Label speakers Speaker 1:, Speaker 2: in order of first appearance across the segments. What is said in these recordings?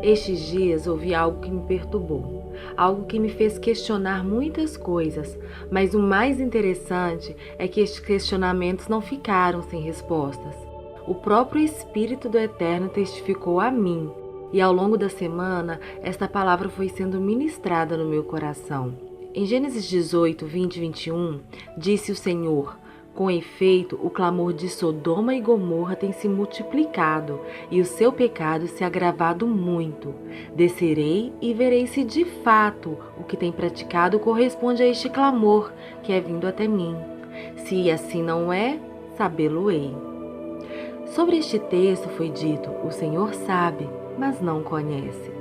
Speaker 1: Estes dias ouvi algo que me perturbou, algo que me fez questionar muitas coisas, mas o mais interessante é que estes questionamentos não ficaram sem respostas. O próprio Espírito do Eterno testificou a mim, e ao longo da semana, esta palavra foi sendo ministrada no meu coração. Em Gênesis 18, 20 e 21, disse o Senhor: com efeito, o clamor de Sodoma e Gomorra tem se multiplicado e o seu pecado se agravado muito. Descerei e verei se de fato o que tem praticado corresponde a este clamor que é vindo até mim. Se assim não é, sabê-lo-ei. Sobre este texto foi dito: o Senhor sabe, mas não conhece.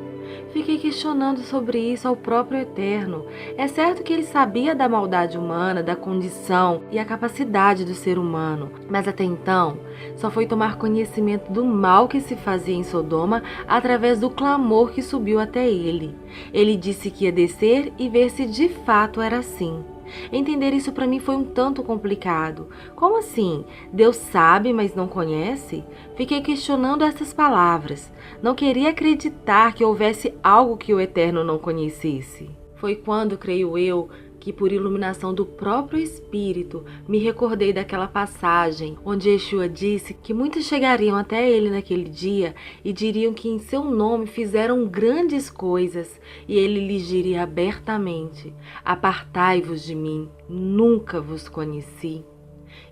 Speaker 1: Fiquei questionando sobre isso ao próprio Eterno. É certo que ele sabia da maldade humana, da condição e a capacidade do ser humano, mas até então só foi tomar conhecimento do mal que se fazia em Sodoma através do clamor que subiu até ele. Ele disse que ia descer e ver se de fato era assim. Entender isso para mim foi um tanto complicado. Como assim? Deus sabe, mas não conhece? Fiquei questionando essas palavras. Não queria acreditar que houvesse algo que o Eterno não conhecesse. Foi quando, creio eu, que por iluminação do próprio Espírito, me recordei daquela passagem onde Yeshua disse que muitos chegariam até ele naquele dia e diriam que em seu nome fizeram grandes coisas, e ele lhes diria abertamente: apartai-vos de mim, nunca vos conheci.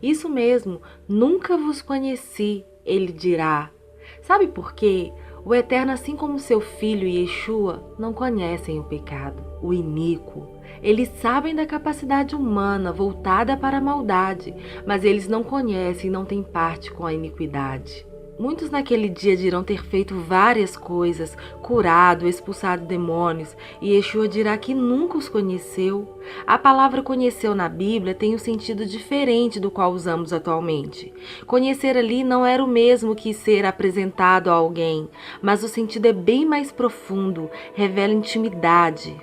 Speaker 1: Isso mesmo, nunca vos conheci, ele dirá. Sabe por quê? O Eterno, assim como seu Filho Yeshua, não conhecem o pecado, o iníquo. Eles sabem da capacidade humana voltada para a maldade, mas eles não conhecem e não têm parte com a iniquidade. Muitos naquele dia dirão ter feito várias coisas, curado, expulsado demônios, e Yeshua dirá que nunca os conheceu. A palavra conheceu na Bíblia tem um sentido diferente do qual usamos atualmente. Conhecer ali não era o mesmo que ser apresentado a alguém, mas o sentido é bem mais profundo, revela intimidade.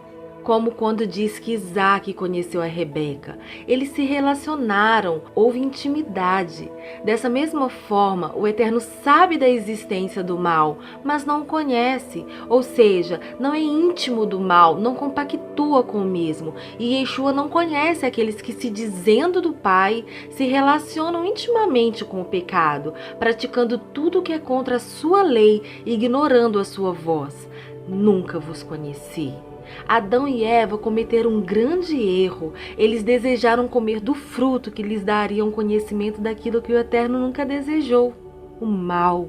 Speaker 1: Como quando diz que Isaac conheceu a Rebeca. Eles se relacionaram, houve intimidade. Dessa mesma forma, o Eterno sabe da existência do mal, mas não o conhece. Ou seja, não é íntimo do mal, não compactua com o mesmo. E Yeshua não conhece aqueles que, se dizendo do Pai, se relacionam intimamente com o pecado, praticando tudo o que é contra a sua lei, ignorando a sua voz. Nunca vos conheci. Adão e Eva cometeram um grande erro. Eles desejaram comer do fruto que lhes daria um conhecimento daquilo que o Eterno nunca desejou: o mal.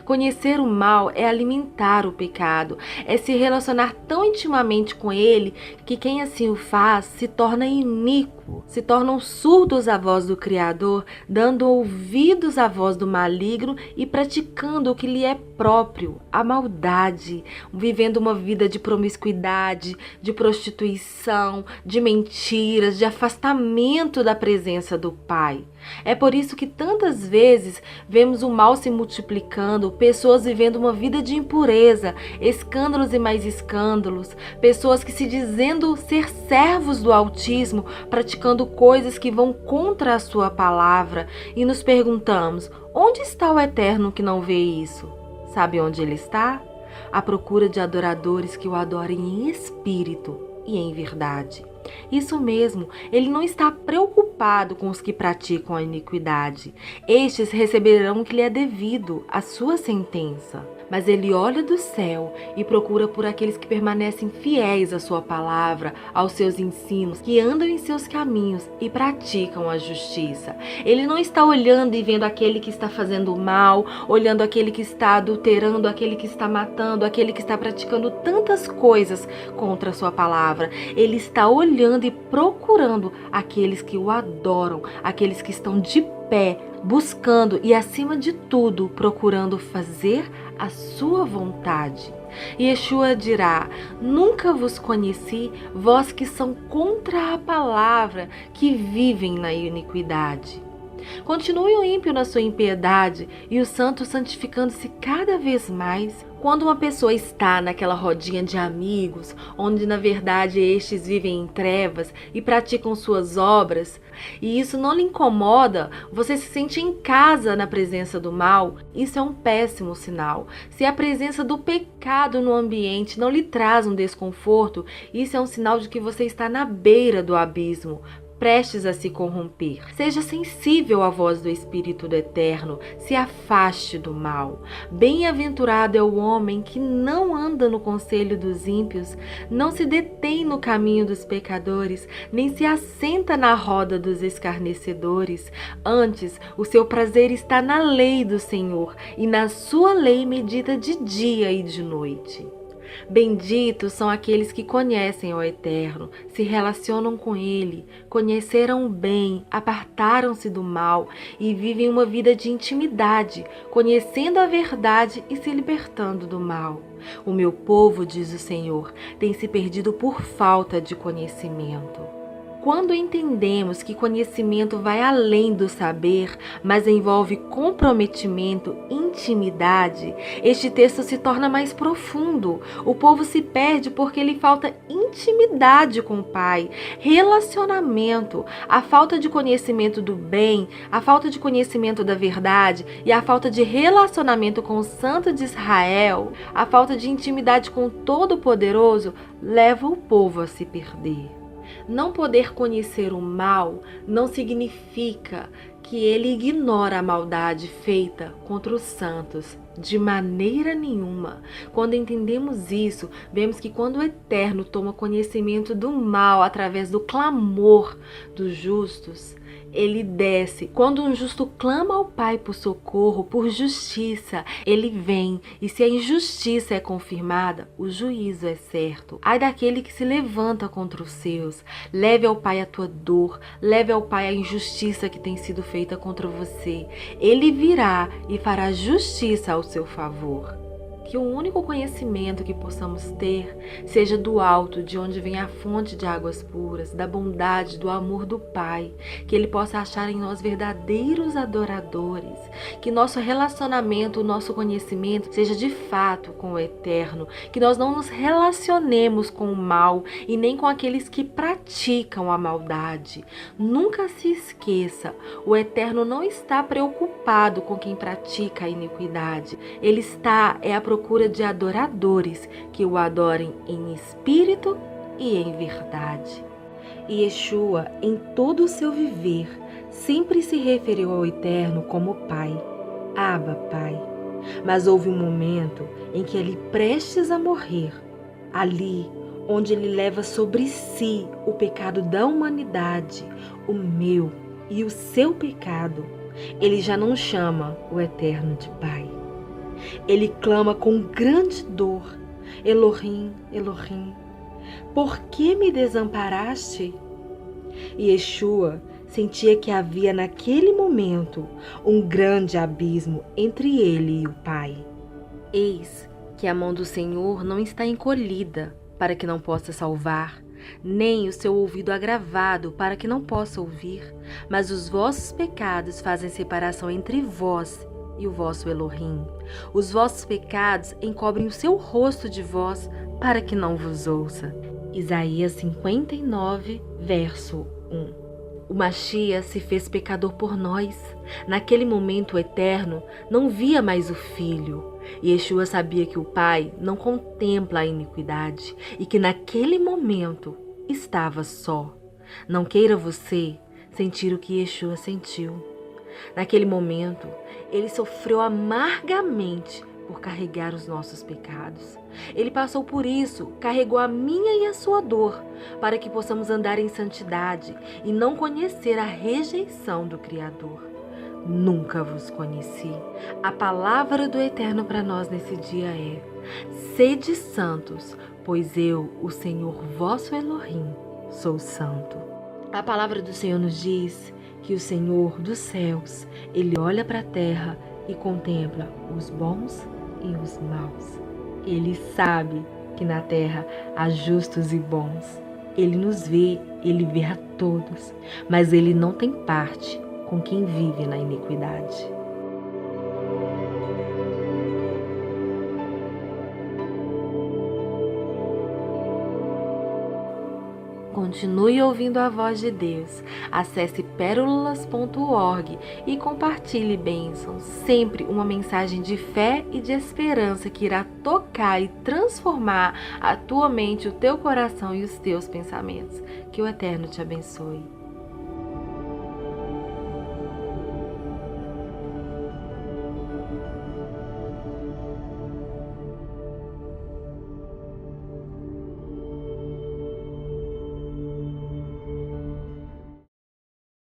Speaker 1: Conhecer o mal é alimentar o pecado, é se relacionar tão intimamente com ele que quem assim o faz se torna iníquo, se tornam surdos à voz do Criador, dando ouvidos à voz do maligno e praticando o que lhe é próprio, a maldade, vivendo uma vida de promiscuidade, de prostituição, de mentiras, de afastamento da presença do Pai. É por isso que tantas vezes vemos o mal se multiplicando, pessoas vivendo uma vida de impureza, escândalos e mais escândalos, pessoas que, se dizendo ser servos do Altíssimo, praticando coisas que vão contra a sua palavra, e nos perguntamos: onde está o Eterno que não vê isso? Sabe onde ele está? À procura de adoradores que o adorem em espírito e em verdade. Isso mesmo, ele não está preocupado com os que praticam a iniquidade. Estes receberão o que lhe é devido, a sua sentença. Mas ele olha do céu e procura por aqueles que permanecem fiéis à sua palavra, aos seus ensinos, que andam em seus caminhos e praticam a justiça. Ele não está olhando e vendo aquele que está fazendo mal, olhando aquele que está adulterando, aquele que está matando, aquele que está praticando tantas coisas contra a sua palavra. Ele está olhando e procurando aqueles que o adoram, aqueles que estão de pé, buscando e, acima de tudo, procurando fazer a sua vontade. E Yeshua dirá: nunca vos conheci, vós que são contra a palavra, que vivem na iniquidade. Continue o ímpio na sua impiedade e o santo santificando-se cada vez mais. Quando uma pessoa está naquela rodinha de amigos, onde na verdade estes vivem em trevas e praticam suas obras, e isso não lhe incomoda, você se sente em casa na presença do mal, isso é um péssimo sinal. Se a presença do pecado no ambiente não lhe traz um desconforto, isso é um sinal de que você está na beira do abismo, prestes a se corromper. Seja sensível à voz do Espírito do Eterno, se afaste do mal. Bem-aventurado é o homem que não anda no conselho dos ímpios, não se detém no caminho dos pecadores, nem se assenta na roda dos escarnecedores. Antes, o seu prazer está na lei do Senhor, e na sua lei medita de dia e de noite. Benditos são aqueles que conhecem o Eterno, se relacionam com Ele, conheceram o bem, apartaram-se do mal e vivem uma vida de intimidade, conhecendo a verdade e se libertando do mal. O meu povo, diz o Senhor, tem se perdido por falta de conhecimento. Quando entendemos que conhecimento vai além do saber, mas envolve comprometimento, intimidade, este texto se torna mais profundo. O povo se perde porque lhe falta intimidade com o Pai, relacionamento, a falta de conhecimento do bem, a falta de conhecimento da verdade e a falta de relacionamento com o Santo de Israel, a falta de intimidade com o Todo-Poderoso, leva o povo a se perder. Não poder conhecer o mal não significa que ele ignora a maldade feita contra os santos. De maneira nenhuma. Quando entendemos isso, vemos que quando o Eterno toma conhecimento do mal através do clamor dos justos, ele desce. Quando um justo clama ao Pai por socorro, por justiça, ele vem. E se a injustiça é confirmada, o juízo é certo. Ai daquele que se levanta contra os seus. Leve ao Pai a tua dor. Leve ao Pai a injustiça que tem sido feita contra você. Ele virá e fará justiça ao seu favor. Que o único conhecimento que possamos ter seja do alto, de onde vem a fonte de águas puras, da bondade, do amor do Pai. Que Ele possa achar em nós verdadeiros adoradores. Que nosso relacionamento, o nosso conhecimento seja de fato com o Eterno. Que nós não nos relacionemos com o mal e nem com aqueles que praticam a maldade. Nunca se esqueça, o Eterno não está preocupado com quem pratica a iniquidade. Ele está à procura de adoradores que o adorem em espírito e em verdade. E Yeshua, em todo o seu viver, sempre se referiu ao Eterno como Pai, Abba, Pai. Mas houve um momento em que ele, prestes a morrer, ali onde ele leva sobre si o pecado da humanidade, o meu e o seu pecado, ele já não chama o Eterno de Pai. Ele clama com grande dor: Elohim, Elohim, por que me desamparaste? E Yeshua sentia que havia naquele momento um grande abismo entre ele e o Pai. Eis que a mão do Senhor não está encolhida para que não possa salvar, nem o seu ouvido agravado para que não possa ouvir, mas os vossos pecados fazem separação entre vós e o vosso Elohim. Os vossos pecados encobrem o seu rosto de vós para que não vos ouça. Isaías 59, verso 1. O Mashiach se fez pecador por nós. Naquele momento o Eterno não via mais o Filho. E Yeshua sabia que o Pai não contempla a iniquidade e que naquele momento estava só. Não queira você sentir o que Yeshua sentiu. Naquele momento, ele sofreu amargamente por carregar os nossos pecados. Ele passou por isso, carregou a minha e a sua dor, para que possamos andar em santidade e não conhecer a rejeição do Criador. Nunca vos conheci. A palavra do Eterno para nós nesse dia é: sede santos, pois eu, o Senhor vosso Elohim, sou santo. A palavra do Senhor nos diz que o Senhor dos céus, ele olha para a terra e contempla os bons e os maus. Ele sabe que na terra há justos e bons. Ele nos vê, ele vê a todos, mas ele não tem parte com quem vive na iniquidade. Continue ouvindo a voz de Deus. Acesse pérolas.org e compartilhe bênçãos. Sempre uma mensagem de fé e de esperança que irá tocar e transformar a tua mente, o teu coração e os teus pensamentos. Que o Eterno te abençoe.